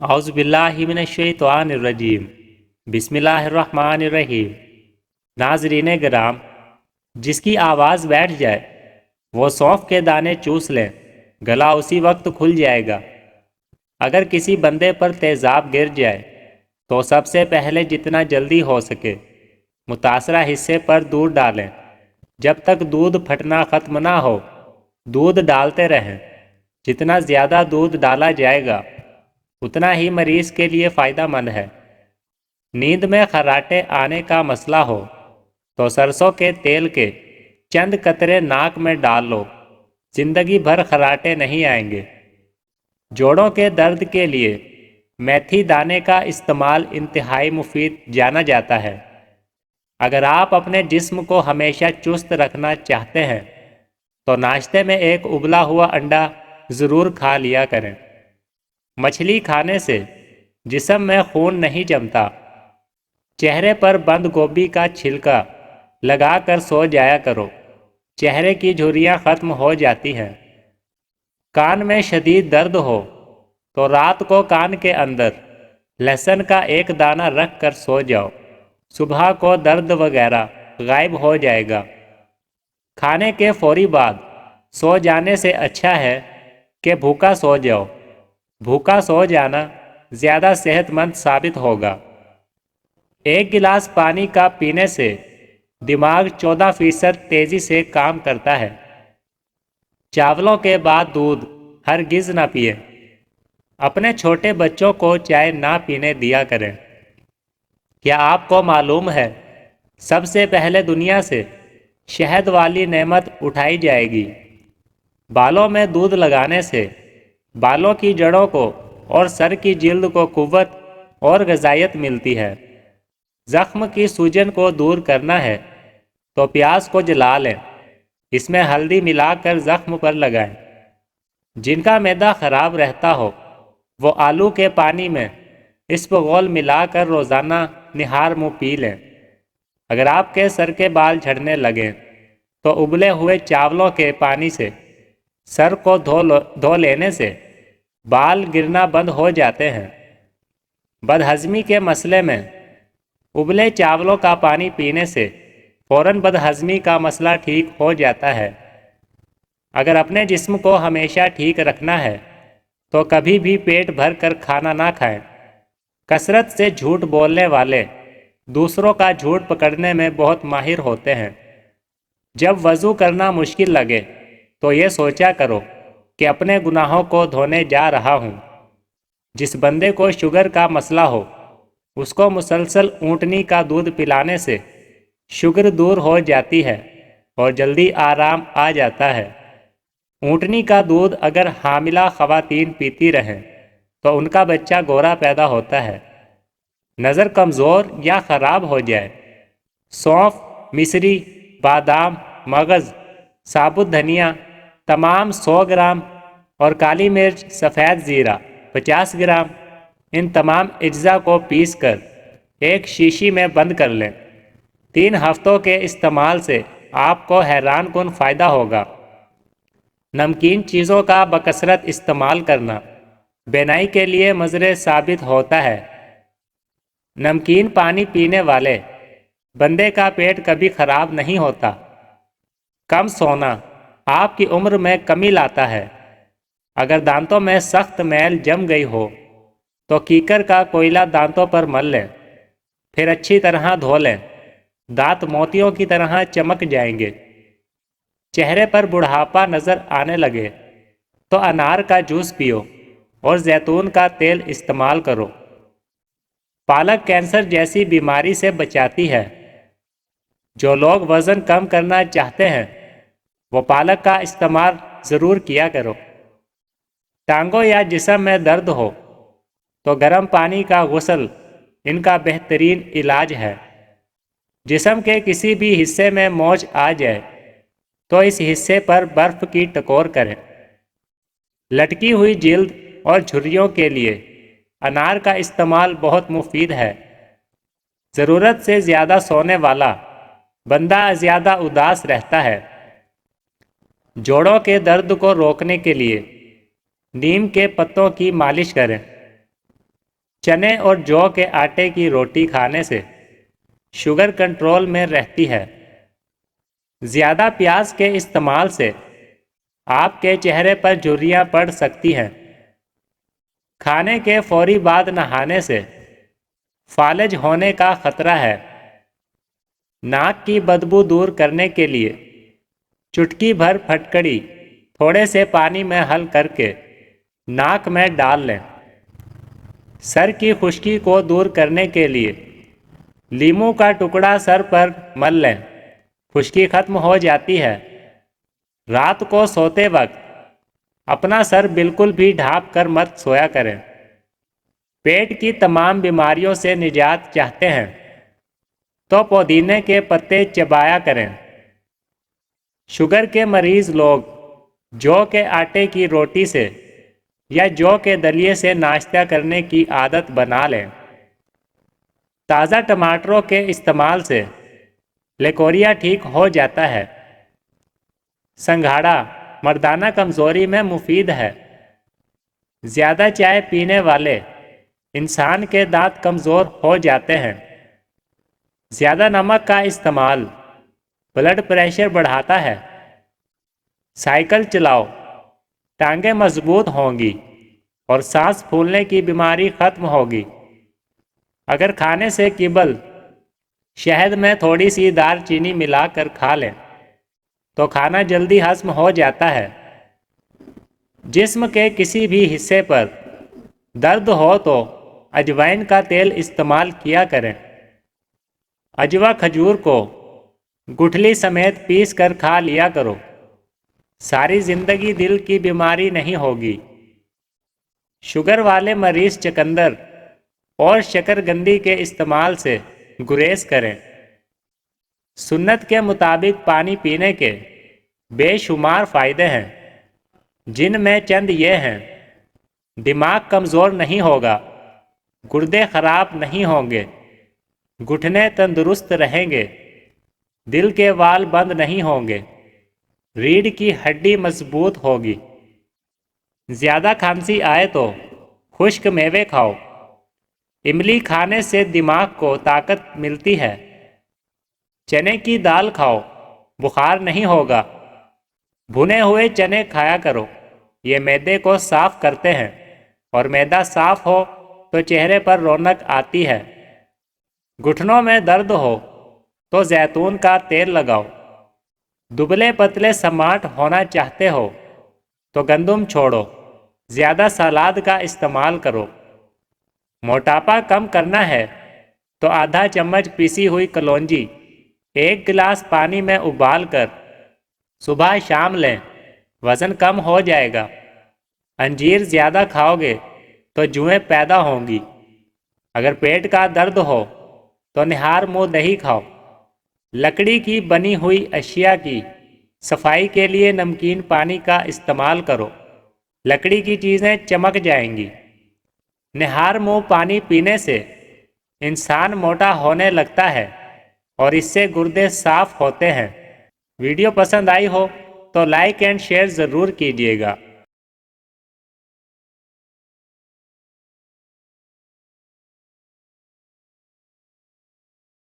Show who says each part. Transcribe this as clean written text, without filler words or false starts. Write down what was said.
Speaker 1: اعوذ باللہ من الشیطان الرجیم بسم اللہ الرحمن الرحیم۔ ناظرین گرام، جس کی آواز بیٹھ جائے وہ سونف کے دانے چوس لیں، گلا اسی وقت کھل جائے گا۔ اگر کسی بندے پر تیزاب گر جائے تو سب سے پہلے جتنا جلدی ہو سکے متاثرہ حصے پر دودھ ڈالیں۔ جب تک دودھ پھٹنا ختم نہ ہو دودھ ڈالتے رہیں۔ جتنا زیادہ دودھ ڈالا جائے گا اتنا ہی مریض کے لیے فائدہ مند ہے۔ نیند میں خراٹے آنے کا مسئلہ ہو تو سرسوں کے تیل کے چند قطرے ناک میں ڈال لو، زندگی بھر خراٹے نہیں آئیں گے۔ جوڑوں کے درد کے لیے میتھی دانے کا استعمال انتہائی مفید جانا جاتا ہے۔ اگر آپ اپنے جسم کو ہمیشہ چست رکھنا چاہتے ہیں تو ناشتے میں ایک ابلا ہوا انڈا ضرور کھا لیا کریں۔ مچھلی کھانے سے جسم میں خون نہیں جمتا۔ چہرے پر بند گوبھی کا چھلکا لگا کر سو جایا کرو، چہرے کی جھریاں ختم ہو جاتی ہیں۔ کان میں شدید درد ہو تو رات کو کان کے اندر لہسن کا ایک دانہ رکھ کر سو جاؤ، صبح کو درد وغیرہ غائب ہو جائے گا۔ کھانے کے فوری بعد سو جانے سے اچھا ہے کہ بھوکا سو جاؤ۔ بھوکا سو جانا زیادہ صحت مند ثابت ہوگا۔ ایک گلاس پانی کا پینے سے دماغ 14% تیزی سے کام کرتا ہے۔ چاولوں کے بعد دودھ ہرگز نہ پیے۔ اپنے چھوٹے بچوں کو چائے نہ پینے دیا کریں۔ کیا آپ کو معلوم ہے سب سے پہلے دنیا سے شہد والی نعمت اٹھائی جائے گی؟ بالوں میں دودھ لگانے سے بالوں کی جڑوں کو اور سر کی جلد کو قوت اور غذائیت ملتی ہے۔ زخم کی سوجن کو دور کرنا ہے تو پیاز کو جلا لیں، اس میں ہلدی ملا کر زخم پر لگائیں۔ جن کا معدہ خراب رہتا ہو وہ آلو کے پانی میں اسپغول ملا کر روزانہ نہار منہ پی لیں۔ اگر آپ کے سر کے بال جھڑنے لگیں تو ابلے ہوئے چاولوں کے پانی سے سر کو دھو لینے سے بال گرنا بند ہو جاتے ہیں۔ بدہضمی کے مسئلے میں ابلے چاولوں کا پانی پینے سے فوراً بدہضمی کا مسئلہ ٹھیک ہو جاتا ہے۔ اگر اپنے جسم کو ہمیشہ ٹھیک رکھنا ہے تو کبھی بھی پیٹ بھر کر کھانا نہ کھائیں۔ کثرت سے جھوٹ بولنے والے دوسروں کا جھوٹ پکڑنے میں بہت ماہر ہوتے ہیں۔ جب وضو کرنا مشکل لگے تو یہ سوچا کرو کہ اپنے گناہوں کو دھونے جا رہا ہوں۔ جس بندے کو شوگر کا مسئلہ ہو اس کو مسلسل اونٹنی کا دودھ پلانے سے شوگر دور ہو جاتی ہے اور جلدی آرام آ جاتا ہے۔ اونٹنی کا دودھ اگر حاملہ خواتین پیتی رہیں تو ان کا بچہ گورا پیدا ہوتا ہے۔ نظر کمزور یا خراب ہو جائے، سونف، مصری، بادام، مغز، ثابت دھنیا تمام 100 گرام اور کالی مرچ سفید زیرہ 50 گرام، ان تمام اجزاء کو پیس کر ایک شیشی میں بند کر لیں۔ 3 ہفتوں کے استعمال سے آپ کو حیران کن فائدہ ہوگا۔ نمکین چیزوں کا بکثرت استعمال کرنا بینائی کے لیے مضر ثابت ہوتا ہے۔ نمکین پانی پینے والے بندے کا پیٹ کبھی خراب نہیں ہوتا۔ کم سونا آپ کی عمر میں کمی لاتا ہے۔ اگر دانتوں میں سخت میل جم گئی ہو تو کیکر کا کوئلہ دانتوں پر مل لیں، پھر اچھی طرح دھو لیں، دانت موتیوں کی طرح چمک جائیں گے۔ چہرے پر بڑھاپا نظر آنے لگے تو انار کا جوس پیو اور زیتون کا تیل استعمال کرو۔ پالک کینسر جیسی بیماری سے بچاتی ہے۔ جو لوگ وزن کم کرنا چاہتے ہیں وہ پالک کا استعمال ضرور کیا کرو۔ ٹانگوں یا جسم میں درد ہو تو گرم پانی کا غسل ان کا بہترین علاج ہے۔ جسم کے کسی بھی حصے میں موچ آ جائے تو اس حصے پر برف کی ٹکور کریں۔ لٹکی ہوئی جلد اور جھریوں کے لیے انار کا استعمال بہت مفید ہے۔ ضرورت سے زیادہ سونے والا بندہ زیادہ اداس رہتا ہے۔ جوڑوں کے درد کو روکنے کے لیے نیم کے پتوں کی مالش کریں۔ چنے اور جو کے آٹے کی روٹی کھانے سے شوگر کنٹرول میں رہتی ہے۔ زیادہ پیاز کے استعمال سے آپ کے چہرے پر جھریاں پڑ سکتی ہیں۔ کھانے کے فوری بعد نہانے سے فالج ہونے کا خطرہ ہے۔ ناک کی بدبو دور کرنے کے لیے چٹکی بھر پھٹکڑی تھوڑے سے پانی میں حل کر کے ناک میں ڈال لیں۔ سر کی خشکی کو دور کرنے کے لیے لیموں کا ٹکڑا سر پر مل لیں، خشکی ختم ہو جاتی ہے۔ رات کو سوتے وقت اپنا سر بالکل بھی ڈھانپ کر مت سویا کریں۔ پیٹ کی تمام بیماریوں سے نجات چاہتے ہیں تو پودینے کے پتے چبایا کریں۔ شوگر کے مریض لوگ جو کے آٹے کی روٹی سے یا جو کے دلیے سے ناشتہ کرنے کی عادت بنا لیں۔ تازہ ٹماٹروں کے استعمال سے لیکوریا ٹھیک ہو جاتا ہے۔ سنگھاڑا مردانہ کمزوری میں مفید ہے۔ زیادہ چائے پینے والے انسان کے دانت کمزور ہو جاتے ہیں۔ زیادہ نمک کا استعمال بلڈ پریشر بڑھاتا ہے۔ سائیکل چلاؤ، ٹانگیں مضبوط ہوں گی اور سانس پھولنے کی بیماری ختم ہوگی۔ اگر کھانے سے قبل شہد میں تھوڑی سی دار چینی ملا کر کھا لیں تو کھانا جلدی ہضم ہو جاتا ہے۔ جسم کے کسی بھی حصے پر درد ہو تو اجوائن کا تیل استعمال کیا کریں۔ اجوا کھجور کو گٹھلی سمیت پیس کر کھا لیا کرو۔ ساری زندگی دل کی بیماری نہیں ہوگی۔ شوگر والے مریض چقندر اور شکرگندی کے استعمال سے گریز کریں۔ سنت کے مطابق پانی پینے کے بے شمار فائدے ہیں، جن میں چند یہ ہیں: دماغ کمزور نہیں ہوگا، گردے خراب نہیں ہوں گے، گھٹنے تندرست رہیں گے، دل کے وال بند نہیں ہوں گے، ریڑھ کی ہڈی مضبوط ہوگی۔ زیادہ کھانسی آئے تو خشک میوے کھاؤ۔ املی کھانے سے دماغ کو طاقت ملتی ہے۔ چنے کی دال کھاؤ، بخار نہیں ہوگا۔ بھنے ہوئے چنے کھایا کرو، یہ معدے کو صاف کرتے ہیں، اور معدہ صاف ہو تو چہرے پر رونق آتی ہے۔ گھٹنوں میں درد ہو تو زیتون کا تیل لگاؤ۔ دبلے پتلے سماٹ ہونا چاہتے ہو تو گندم چھوڑو، زیادہ سلاد کا استعمال کرو۔ موٹاپا کم کرنا ہے تو آدھا چمچ پیسی ہوئی کلونجی 1 گلاس پانی میں ابال کر صبح شام لیں، وزن کم ہو جائے گا۔ انجیر زیادہ کھاؤ گے تو جوئیں پیدا ہوں گی۔ اگر پیٹ کا درد ہو تو نہار منہ دہی کھاؤ۔ لکڑی کی بنی ہوئی اشیاء کی صفائی کے لیے نمکین پانی کا استعمال کرو، لکڑی کی چیزیں چمک جائیں گی۔ نہار منہ پانی پینے سے انسان موٹا ہونے لگتا ہے اور اس سے گردے صاف ہوتے ہیں۔ ویڈیو پسند آئی ہو تو لائک اینڈ شیئر ضرور کیجیے گا۔